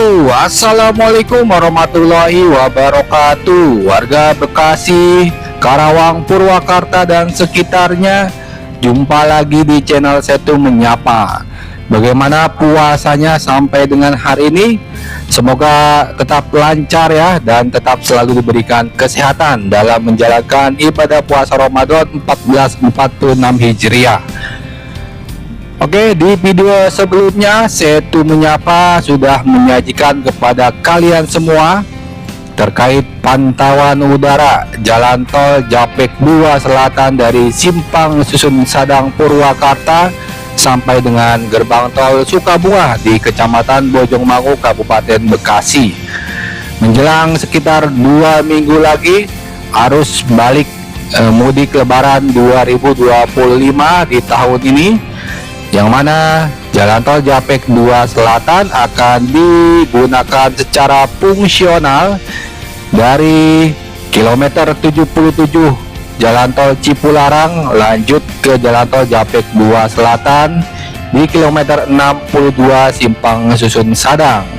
Assalamualaikum warahmatullahi wabarakatuh. Warga Bekasi, Karawang, Purwakarta dan sekitarnya, jumpa lagi di channel Setu Menyapa. Bagaimana puasanya sampai dengan hari ini? Semoga tetap lancar ya, dan tetap selalu diberikan kesehatan dalam menjalankan ibadah puasa Ramadan 1446 Hijriah. Oke, di video sebelumnya Setu Menyapa sudah menyajikan kepada kalian semua terkait pantauan udara Jalan Tol Japek 2 Selatan dari Simpang Susun Sadang Purwakarta sampai dengan Gerbang Tol Sukabunga di Kecamatan Bojongmangu, Kabupaten Bekasi. Menjelang sekitar 2 minggu lagi arus balik mudik Lebaran 2025 di tahun ini, yang mana Jalan Tol Japek 2 Selatan akan digunakan secara fungsional dari kilometer 77 Jalan Tol Cipularang lanjut ke Jalan Tol Japek 2 Selatan di kilometer 62 Simpang Susun Sadang,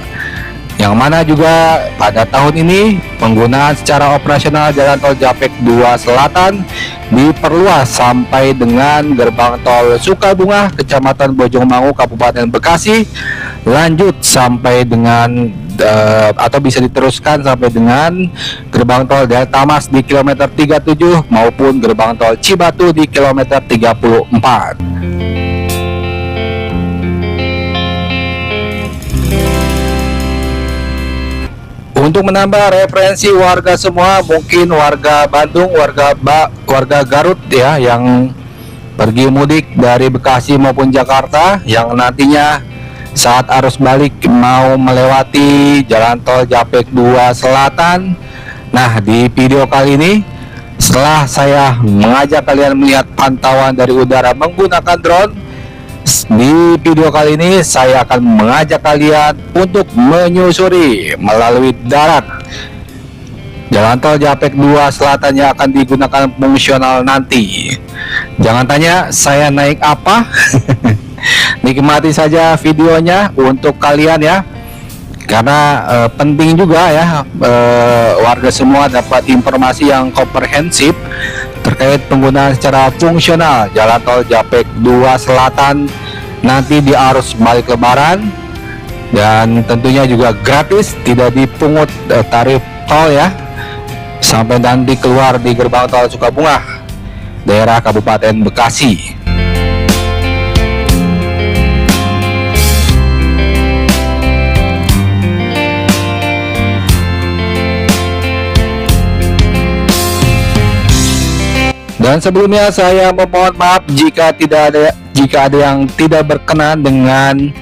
yang mana juga pada tahun ini penggunaan secara operasional Jalan Tol Japek 2 Selatan diperluas sampai dengan Gerbang Tol Sukabunga, Kecamatan Bojongmangu, Kabupaten Bekasi, lanjut sampai dengan atau bisa diteruskan sampai dengan Gerbang Tol Delta Mas di kilometer 37 maupun Gerbang Tol Cibatu di kilometer 34. Untuk menambah referensi warga semua, mungkin warga Bandung, warga Garut ya, yang pergi mudik dari Bekasi maupun Jakarta, yang nantinya saat arus balik mau melewati Jalan Tol Japek 2 Selatan. Nah, di video kali ini, setelah saya mengajak kalian melihat pantauan dari udara menggunakan drone, di video kali ini saya akan mengajak kalian untuk menyusuri melalui darat Jalan Tol Japek 2 Selatan yang akan digunakan fungsional nanti. Jangan tanya saya naik apa. Nikmati saja videonya untuk kalian ya, karena penting juga ya warga semua dapat informasi yang komprehensif terkait penggunaan secara fungsional Jalan Tol Japek 2 Selatan nanti di arus balik Lebaran, dan tentunya juga gratis, tidak dipungut tarif tol ya, sampai nanti keluar di Gerbang Tol Sukabunga, daerah Kabupaten Bekasi. Dan sebelumnya saya memohon maaf jika ada yang tidak berkenan dengan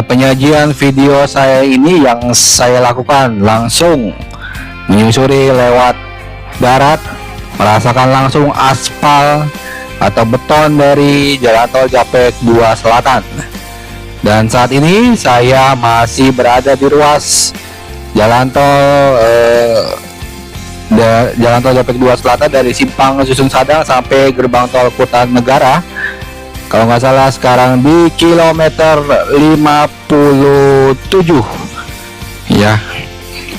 penyajian video saya ini, yang saya lakukan langsung menyusuri lewat darat, merasakan langsung aspal atau beton dari Jalan Tol Japek 2 Selatan. Dan saat ini saya masih berada di ruas Jalan Tol Japek 2 Selatan dari Simpang Susun Sadang sampai Gerbang Tol Kertanegara. Kalau nggak salah sekarang di kilometer 57 ya,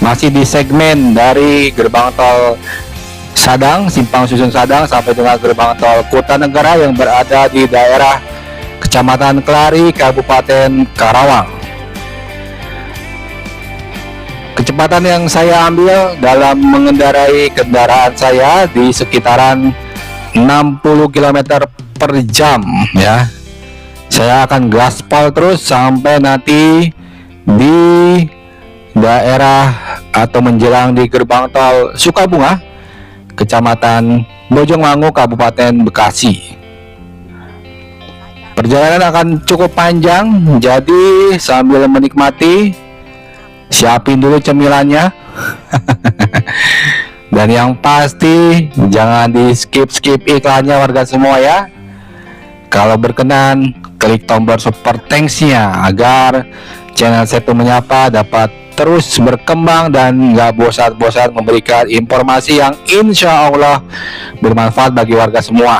masih di segmen dari Gerbang Tol Sadang, Simpang Susun Sadang sampai dengan Gerbang Tol Kertanegara yang berada di daerah Kecamatan Kelari, Kabupaten Karawang. Kecepatan yang saya ambil dalam mengendarai kendaraan saya di sekitaran 60 km per jam ya. Saya akan gaspol terus sampai nanti di daerah atau menjelang di Gerbang Tol Sukabunga, Kecamatan Bojongmangu, Kabupaten Bekasi. Perjalanan akan cukup panjang, jadi sambil menikmati, siapin dulu cemilannya. Dan yang pasti jangan di skip iklannya warga semua ya. Kalau berkenan klik tombol super thanks-nya agar channel Setu Menyapa dapat terus berkembang dan nggak bosan-bosan memberikan informasi yang insya Allah bermanfaat bagi warga semua.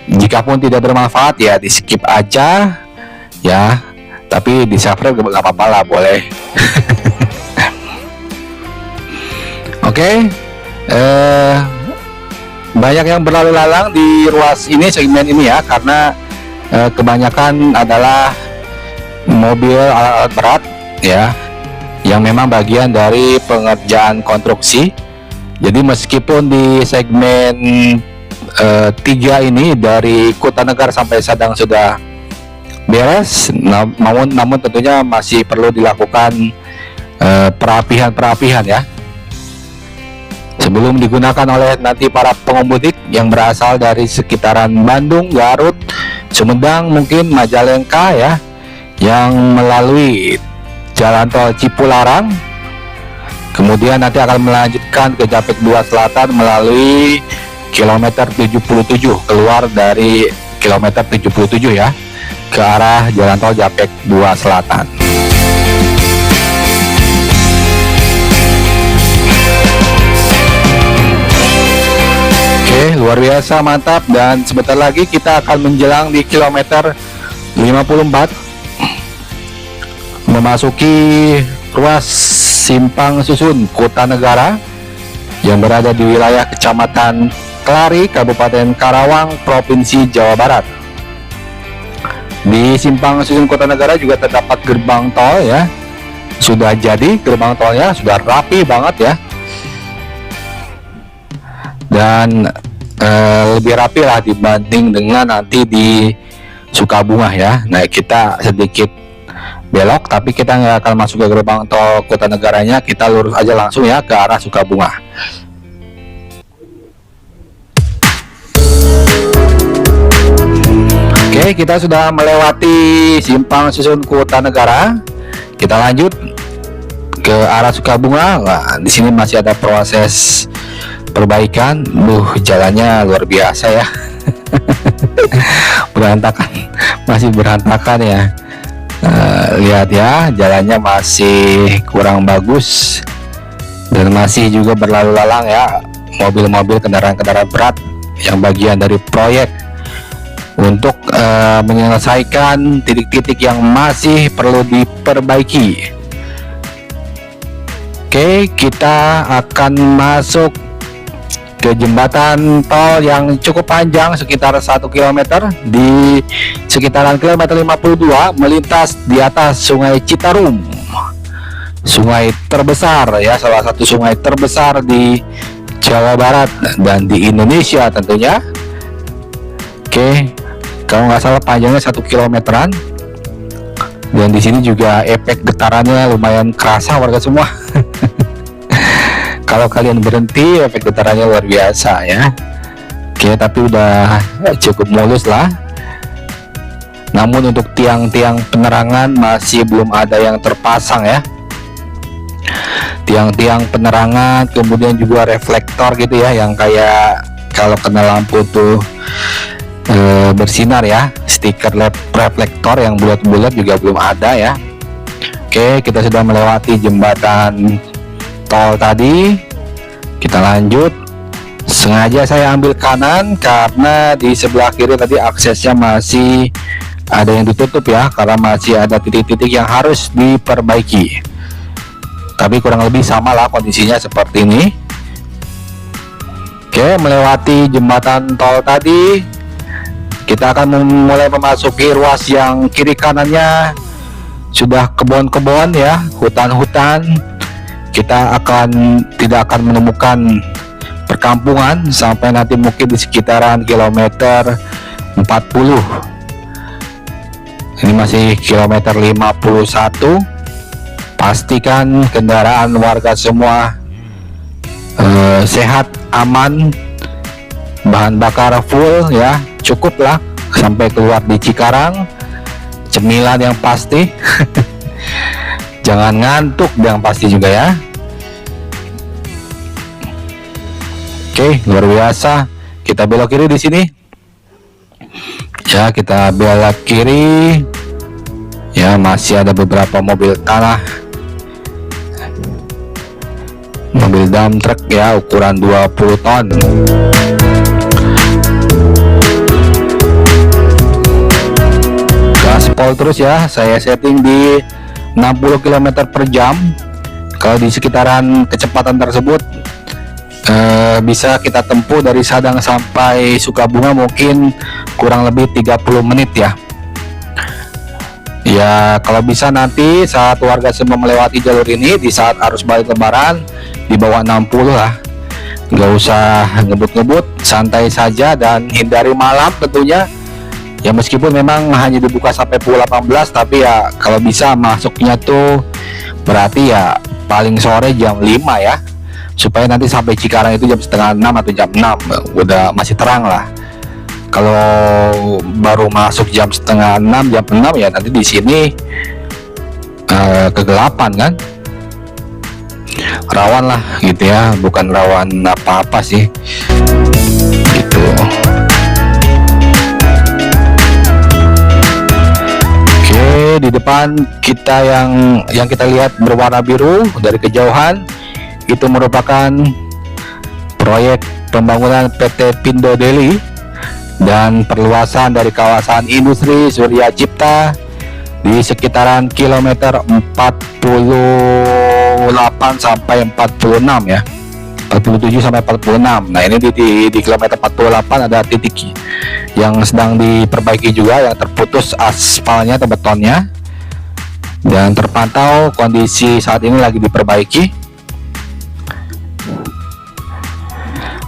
Jikapun tidak bermanfaat ya di skip aja ya, tapi di subscribe gak apa-apa lah, boleh. Oke, banyak yang berlalu lalang di ruas ini, segmen ini ya, karena kebanyakan adalah mobil alat berat ya, yang memang bagian dari pengerjaan konstruksi. Jadi meskipun di segmen 3 ini dari Kutanegara sampai Sadang sudah beres, namun tentunya masih perlu dilakukan perapihan ya, sebelum digunakan oleh nanti para pemudik yang berasal dari sekitaran Bandung, Garut, Sumedang, mungkin Majalengka ya, yang melalui jalan tol Cipularang, kemudian nanti akan melanjutkan ke Japek 2 Selatan melalui kilometer 77, keluar dari kilometer 77 ya, ke arah jalan tol Japek 2 Selatan. Oke, luar biasa, mantap. Dan sebentar lagi kita akan menjelang di kilometer 54, memasuki ruas Simpang Susun Kutanegara yang berada di wilayah Kecamatan Kelari, Kabupaten Karawang, Provinsi Jawa Barat. Di Simpang Susun Kutanegara juga terdapat gerbang tol ya, sudah jadi gerbang tolnya, sudah rapi banget ya, dan lebih rapi lah dibanding dengan nanti di Sukabunga ya. Nah, kita sedikit belok, tapi kita nggak akan masuk ke gerbang tol Kutanegaranya, kita lurus aja langsung ya ke arah Sukabunga. Oke, kita sudah melewati Simpang Susun Kutanegara. Kita lanjut ke arah Sukabunga. Nah, di sini masih ada proses perbaikan. Jalannya luar biasa ya. Berantakan, masih berantakan ya. Lihat ya, jalannya masih kurang bagus dan masih juga berlalu lalang ya mobil-mobil, kendaraan-kendaraan berat yang bagian dari proyek untuk menyelesaikan titik-titik yang masih perlu diperbaiki. Oke, kita akan masuk ke jembatan tol yang cukup panjang sekitar 1 km di sekitaran kilometer 52, melintas di atas Sungai Citarum, sungai terbesar ya, salah satu sungai terbesar di Jawa Barat dan di Indonesia tentunya. Oke, kalau nggak salah panjangnya 1 kilometeran, dan di sini juga efek getarannya lumayan kerasa warga semua. Kalau kalian berhenti, efek getarannya luar biasa ya. Oke, tapi udah cukup mulus lah. Namun untuk tiang-tiang penerangan masih belum ada yang terpasang ya. Tiang-tiang penerangan, kemudian juga reflektor gitu ya, yang kayak kalau kena lampu tuh bersinar ya, stiker reflektor yang bulat-bulat juga belum ada ya. Oke, kita sudah melewati jembatan tol tadi. Kita lanjut. Sengaja saya ambil kanan karena di sebelah kiri tadi aksesnya masih ada yang ditutup ya, karena masih ada titik-titik yang harus diperbaiki. Tapi kurang lebih sama lah kondisinya seperti ini. Oke, melewati jembatan tol tadi, kita akan mulai memasuki ruas yang kiri kanannya sudah kebun-kebun ya, hutan-hutan. Kita tidak akan menemukan perkampungan sampai nanti mungkin di sekitaran kilometer 40. Ini masih kilometer 51. Pastikan kendaraan warga semua sehat, aman, bahan bakar full ya, cukup lah sampai keluar di Cikarang. Cemilan yang pasti. Jangan ngantuk yang pasti juga ya. Oke, luar biasa. Kita belok kiri di sini. Ya, kita belok kiri. Ya, masih ada beberapa mobil tanah, mobil dump truck ya, ukuran 20 ton. Gaspol terus ya, saya setting di 60 km per jam. Kalau di sekitaran kecepatan tersebut bisa kita tempuh dari Sadang sampai Sukabunga mungkin kurang lebih 30 menit ya. Ya kalau bisa nanti saat warga semua melewati jalur ini di saat arus balik lebaran di bawah 60 lah, nggak usah ngebut-ngebut, santai saja dan hindari malam tentunya ya, meskipun memang hanya dibuka sampai pukul 18, tapi ya kalau bisa masuknya tuh berarti ya paling sore jam 5 ya, supaya nanti sampai Cikarang itu jam setengah 6 atau jam 6 udah masih terang lah. Kalau baru masuk jam setengah 6, jam 6 ya nanti di sini kegelapan kan, rawan lah gitu ya, bukan rawan apa-apa sih gitu. Oke, di depan kita yang kita lihat berwarna biru dari kejauhan itu merupakan proyek pembangunan PT Pindo Deli dan perluasan dari kawasan industri Surya Cipta di sekitaran kilometer 48 sampai 46 ya, 47 sampai 46. Nah ini di kilometer 48 ada titik yang sedang diperbaiki juga, yang terputus aspalnya atau betonnya, dan terpantau kondisi saat ini lagi diperbaiki.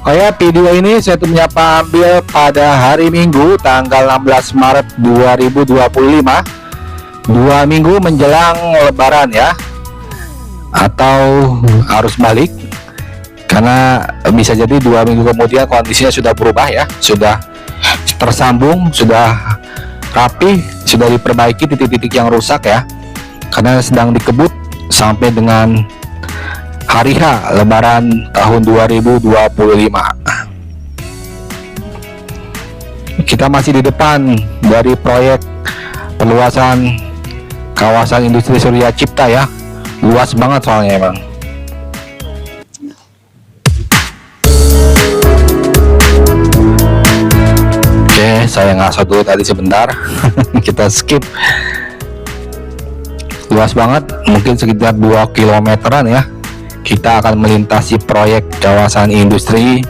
Oh ya, video ini saya tuh menyapa ambil pada hari Minggu tanggal 16 Maret 2025, 2 minggu menjelang Lebaran ya, atau arus balik, karena bisa jadi 2 minggu kemudian kondisinya sudah berubah ya, sudah tersambung, sudah rapi, sudah diperbaiki titik-titik yang rusak ya, karena sedang dikebut sampai dengan hari H Lebaran tahun 2025. Kita masih di depan dari proyek perluasan kawasan industri Surya Cipta ya, luas banget soalnya emang. Oke, saya ngaso dulu tadi sebentar. Kita skip. Luas banget, mungkin sekitar 2 kilometeran ya. Kita akan melintasi proyek kawasan industri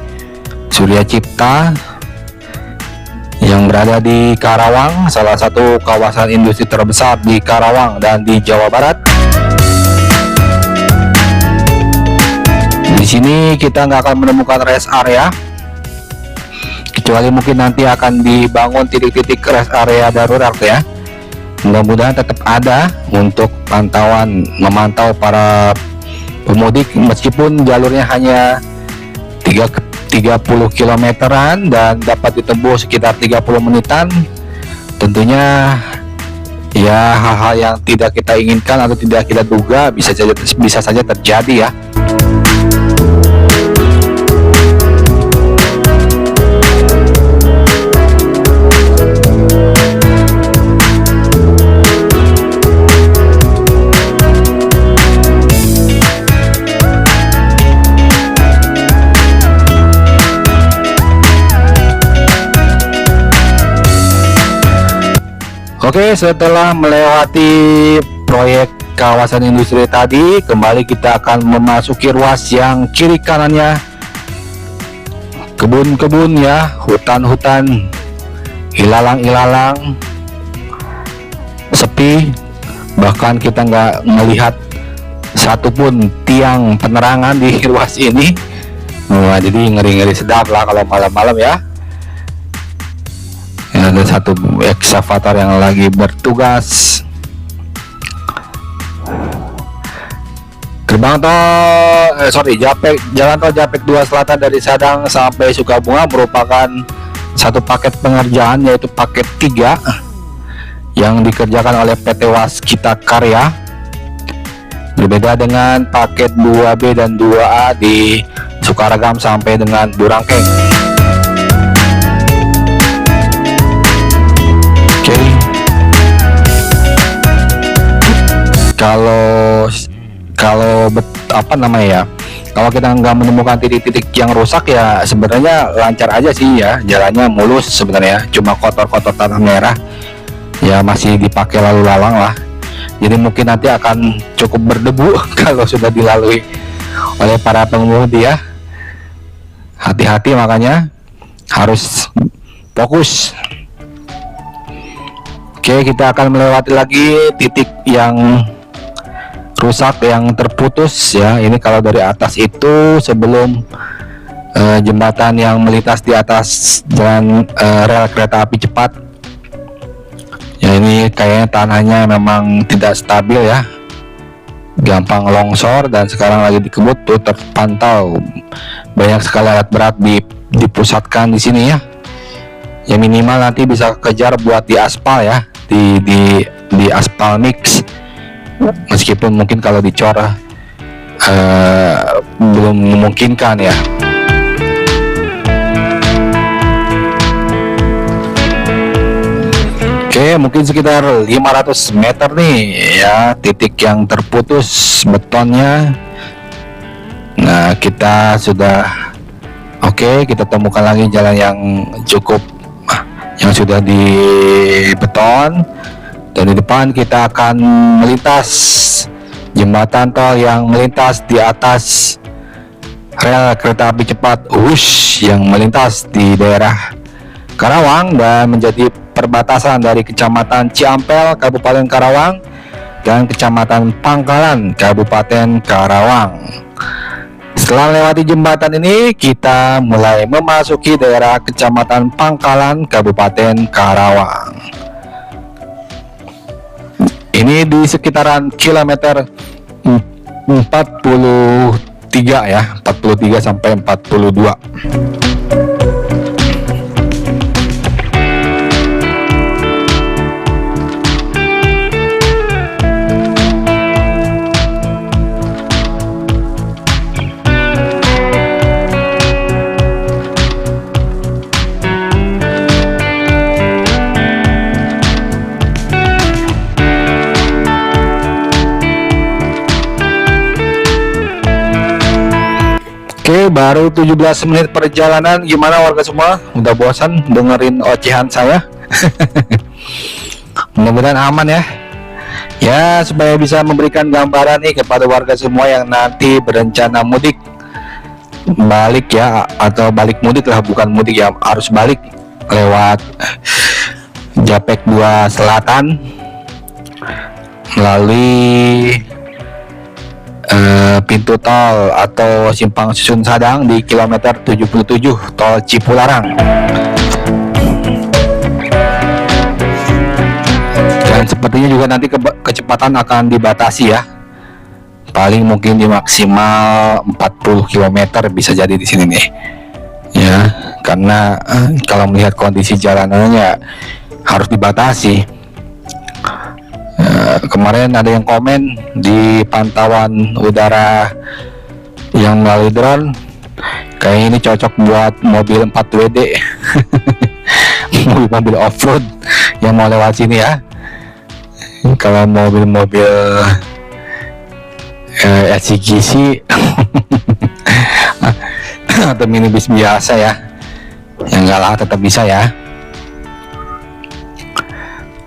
Surya Cipta yang berada di Karawang, salah satu kawasan industri terbesar di Karawang dan di Jawa Barat. Di sini kita nggak akan menemukan rest area, kecuali mungkin nanti akan dibangun titik-titik rest area darurat ya. Mudah-mudahan tetap ada untuk memantau para pemudik, meskipun jalurnya hanya 30 kilometeran dan dapat ditempuh sekitar 30 menitan. Tentunya ya hal-hal yang tidak kita inginkan atau tidak kita duga bisa saja terjadi ya. Oke, setelah melewati proyek kawasan industri tadi, kembali kita akan memasuki ruas yang kiri kanannya kebun-kebun ya, hutan-hutan, ilalang-ilalang, sepi, bahkan kita nggak melihat satupun tiang penerangan di ruas ini. Wah, jadi ngeri-ngeri sedap lah kalau malam-malam ya. Ada satu eksavator yang lagi bertugas. Jalan tol Japek 2 Selatan dari Sadang sampai Sukabunga merupakan satu paket pengerjaan, yaitu paket 3 yang dikerjakan oleh PT Waskita Karya. Berbeda dengan paket 2B dan 2A di Sukaragam sampai dengan Burangkeng. Kalau kalau kita nggak menemukan titik-titik yang rusak ya sebenarnya lancar aja sih ya, jalannya mulus sebenarnya, cuma kotor-kotor tanah merah ya masih dipakai lalu lalang lah, jadi mungkin nanti akan cukup berdebu kalau sudah dilalui oleh para pengemudi ya. Hati-hati, makanya harus fokus. Oke, kita akan melewati lagi titik yang rusak, yang terputus ya. Ini kalau dari atas itu sebelum jembatan yang melintas di atas jalan rel kereta api cepat ya. Ini kayaknya tanahnya memang tidak stabil ya, gampang longsor, dan sekarang lagi dikebut tuh, terpantau banyak sekali alat berat dipusatkan di sini ya. Ya minimal nanti bisa kejar buat di aspal ya, di aspal mix, meskipun mungkin kalau dicor belum memungkinkan ya. Oke, mungkin sekitar 500 meter nih ya titik yang terputus betonnya. Nah, kita sudah oke, kita temukan lagi jalan yang cukup, yang sudah di beton, dan di depan kita akan melintas jembatan tol yang melintas di atas rel kereta api cepat yang melintas di daerah Karawang dan menjadi perbatasan dari Kecamatan Ciampel Kabupaten Karawang dan Kecamatan Pangkalan Kabupaten Karawang. Setelah melewati jembatan ini, kita mulai memasuki daerah Kecamatan Pangkalan Kabupaten Karawang. Ini di sekitaran kilometer 43 ya, 43 sampai 42. Oke, baru 17 menit perjalanan. Gimana warga semua? Udah bosan dengerin ocehan saya? Mudah-mudahan aman ya. Ya, supaya bisa memberikan gambaran nih kepada warga semua yang nanti berencana mudik balik ya, atau balik mudik lah, bukan mudik ya, harus balik lewat Japek 2 Selatan melalui pintu tol atau simpang susun Sadang di kilometer 77 tol Cipularang. Dan sepertinya juga nanti kecepatan akan dibatasi ya, paling mungkin di maksimal 40 km bisa jadi di sini nih ya, karena kalau melihat kondisi jalanannya harus dibatasi. Kemarin ada yang komen di pantauan udara yang melalui drone, kayak ini cocok buat mobil 4WD mobil off-road yang mau lewat sini ya. Kalau mobil-mobil SCGC atau minibus biasa ya, yang enggak lah, tetap bisa ya.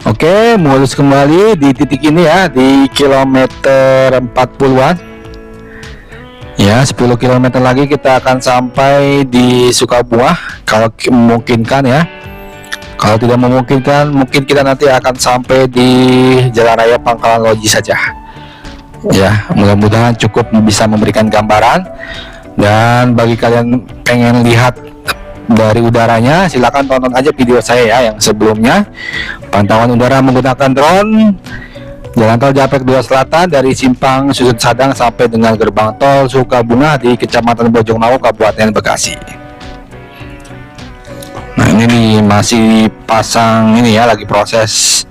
Oke, mulus kembali di titik ini ya, di kilometer 40-an ya. 10 km lagi kita akan sampai di Sukabuah kalau memungkinkan ya. Kalau tidak memungkinkan, mungkin kita nanti akan sampai di Jalan Raya Pangkalan Loji saja ya. Mudah-mudahan cukup bisa memberikan gambaran, dan bagi kalian pengen lihat dari udaranya, silakan tonton aja video saya ya yang sebelumnya, pantauan udara menggunakan drone Jalan Tol Japek 2 Selatan dari simpang Susun Sadang sampai dengan gerbang tol Sukabunga di Kecamatan Bojongnawo Kabupaten Bekasi. Nah, ini nih masih pasang ini ya, lagi proses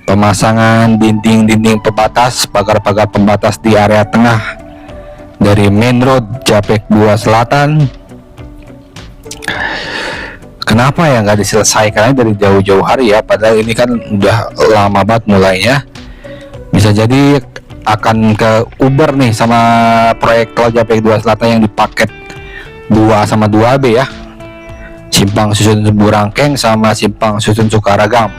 pemasangan dinding-dinding pembatas, pagar-pagar pembatas di area tengah dari main road Japek 2 Selatan. Kenapa ya nggak diselesaikan dari jauh-jauh hari ya, padahal ini kan udah lama banget mulainya. Bisa jadi akan ke Uber nih sama proyek tol Japek 2 Selatan yang dipaket 2 sama 2B ya, simpang Susun Burangkeng sama simpang Susun Sukaragam.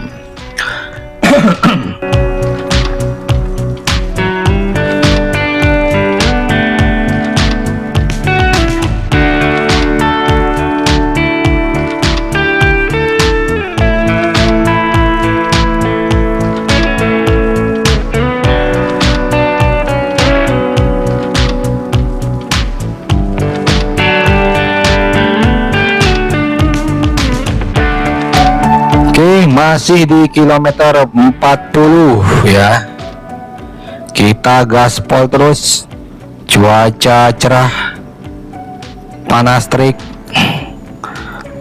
Masih di kilometer 40 ya. Kita gaspol terus. Cuaca cerah, panas terik.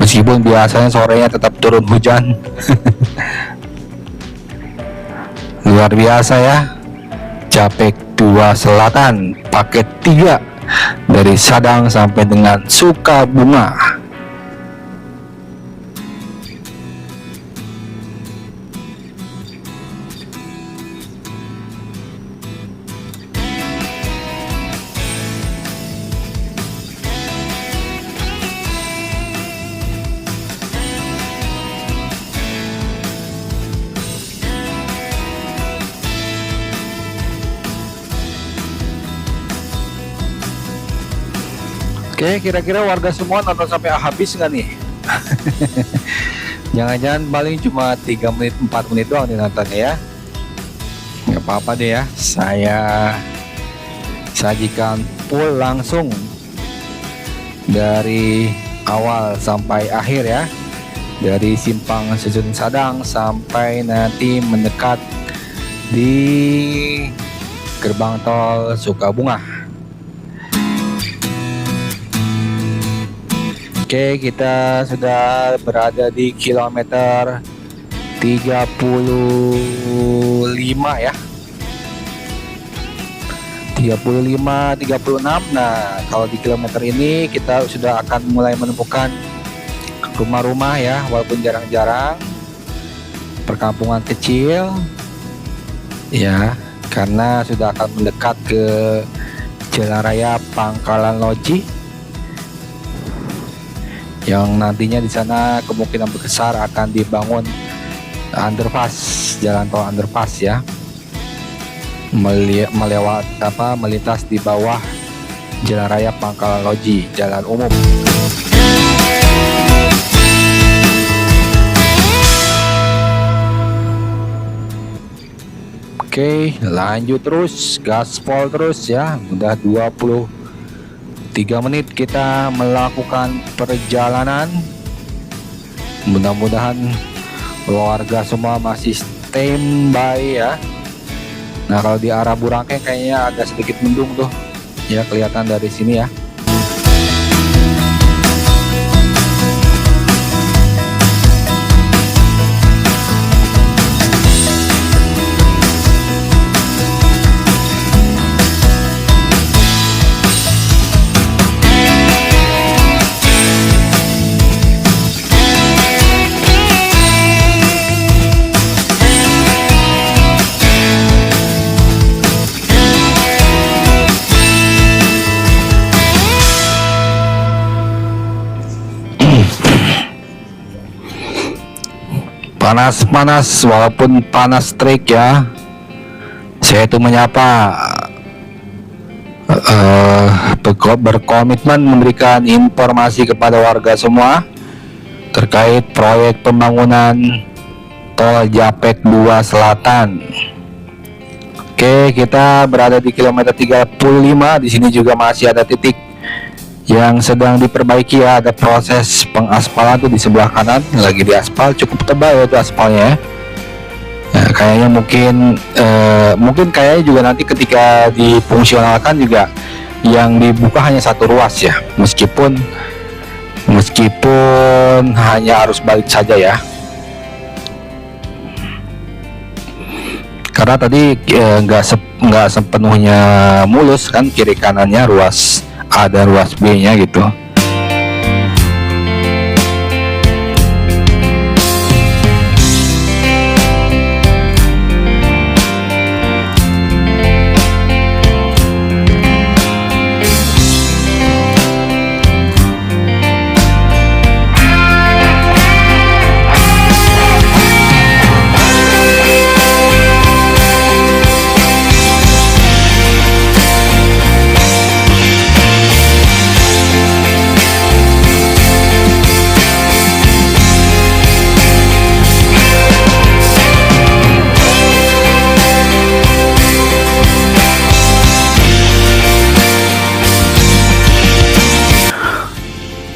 Meskipun biasanya sorenya tetap turun hujan. Luar biasa ya. Japek 2 Selatan paket 3 dari Sadang sampai dengan Sukabumi. Oke, kira-kira warga semua nonton sampai habis nggak nih? Jangan-jangan paling cuma 3 menit 4 menit doang nih nontonnya ya. Nggak apa-apa deh ya, saya sajikan full langsung dari awal sampai akhir ya, dari simpang Susun Sadang sampai nanti mendekat di gerbang tol Sukabumi. Oke, kita sudah berada di kilometer 35 ya. 35, 36. Nah, kalau di kilometer ini kita sudah akan mulai menemukan rumah-rumah ya, walaupun jarang-jarang. Perkampungan kecil ya, karena sudah akan mendekat ke Jalan Raya Pangkalan Loji, yang nantinya di sana kemungkinan besar akan dibangun underpass, jalan tol underpass ya, melintas di bawah Jalan Raya Pangkalan Loji, jalan umum. Oke, lanjut terus, gaspol terus ya. Udah 23 menit kita melakukan perjalanan. Mudah-mudahan warga semua masih standby ya. Nah, kalau di arah Burangkeng kayaknya agak sedikit mendung tuh ya, kelihatan dari sini ya. Panas-panas, walaupun panas terik ya, saya itu menyapa berkomitmen memberikan informasi kepada warga semua terkait proyek pembangunan tol Japek 2 Selatan. Oke, kita berada di kilometer 35. Di sini juga masih ada titik yang sedang diperbaiki ya, ada proses pengaspalan tuh di sebelah kanan, lagi diaspal, cukup tebal ya itu aspalnya. Nah, kayaknya mungkin kayaknya juga nanti ketika difungsionalkan juga yang dibuka hanya satu ruas ya, meskipun hanya arus balik saja ya, karena tadi nggak sepenuhnya mulus kan, kiri kanannya ruas A dan ruas B nya gitu.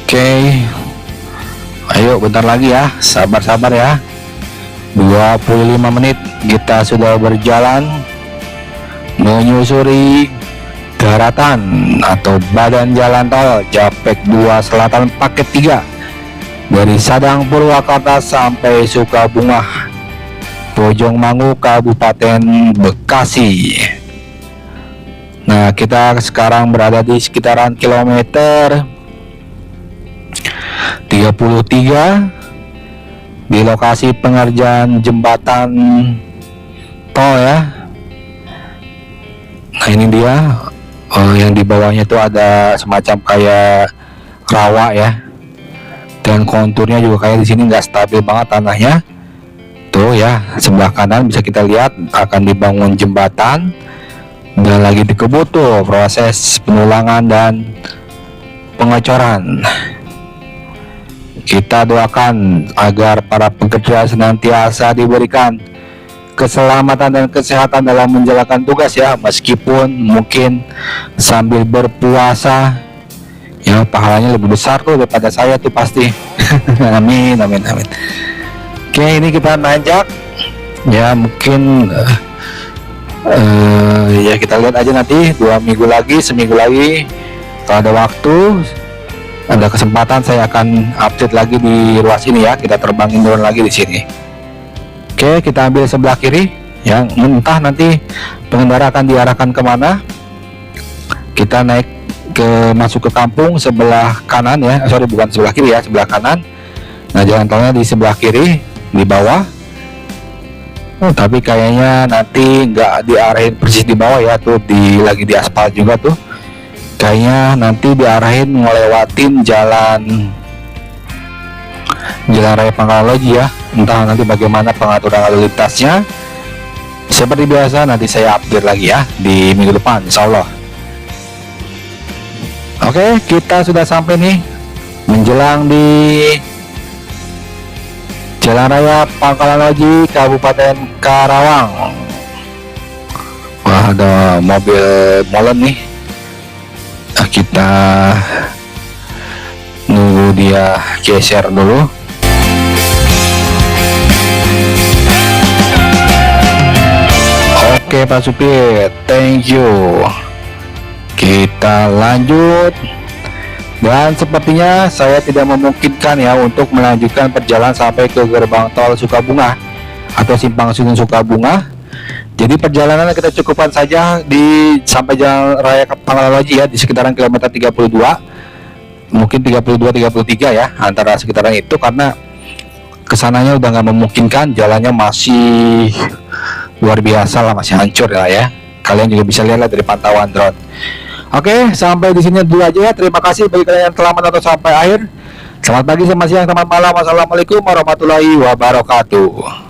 Oke, ayo bentar lagi ya, sabar-sabar ya. 25 menit kita sudah berjalan menyusuri daratan atau badan jalan tol Japek 2 Selatan paket 3 dari Sadang Purwakarta sampai Sukabunga, Bojongmangu, Kabupaten Bekasi. Nah, kita sekarang berada di sekitaran kilometer 33 di lokasi pengerjaan jembatan tol ya. Nah, ini dia. Yang di bawahnya itu ada semacam kayak rawa ya, dan konturnya juga kayak di sini nggak stabil banget tanahnya. Tuh ya, sebelah kanan bisa kita lihat akan dibangun jembatan dan lagi dikebut tuh proses penulangan dan pengecoran. Kita doakan agar para pekerja senantiasa diberikan keselamatan dan kesehatan dalam menjalankan tugas ya, meskipun mungkin sambil berpuasa ya, pahalanya lebih besar tuh daripada saya tuh pasti. Amin amin amin. Oke, ini kita nanjak ya, mungkin ya kita lihat aja nanti 2 minggu lagi, seminggu lagi kalau ada waktu, ada kesempatan saya akan update lagi di ruas ini ya, kita terbangin drone lagi di sini. Oke, kita ambil sebelah kiri yang entah nanti pengendara akan diarahkan kemana. Kita naik masuk ke kampung sebelah kanan ya, sorry bukan sebelah kiri ya, sebelah kanan. Nah, jalan tolnya di sebelah kiri di bawah. Tapi kayaknya nanti nggak diarahin persis di bawah ya, tuh lagi di aspal juga tuh. Kayaknya nanti diarahin ngelewatin jalan raya Pangkalan Loji ya. Entah nanti bagaimana pengaturan lalu lintasnya. Seperti biasa nanti saya update lagi ya di minggu depan insya Allah. Oke, kita sudah sampai nih menjelang di Jalan Raya Pangkalan Loji, Kabupaten Karawang. Wah, ada mobil molen nih. Nah, kita nunggu dia geser dulu. Oke Pak Supir, thank you. Kita lanjut. Dan sepertinya saya tidak memungkinkan ya untuk melanjutkan perjalanan sampai ke gerbang tol Sukabunga atau simpang susun Sukabunga. Jadi perjalanan kita cukupkan saja sampai Jalan Raya Pangkalan Loji ya, di sekitaran kilometer 32, mungkin 32-33 ya, antara sekitaran itu, karena kesananya udah nggak memungkinkan, jalannya masih luar biasa lah, masih hancur lah ya. Kalian juga bisa lihat dari pantauan drone. Oke, sampai di sini dulu aja ya. Terima kasih bagi kalian yang telah menonton sampai akhir. Selamat pagi, selamat siang, selamat malam. Wassalamualaikum warahmatullahi wabarakatuh.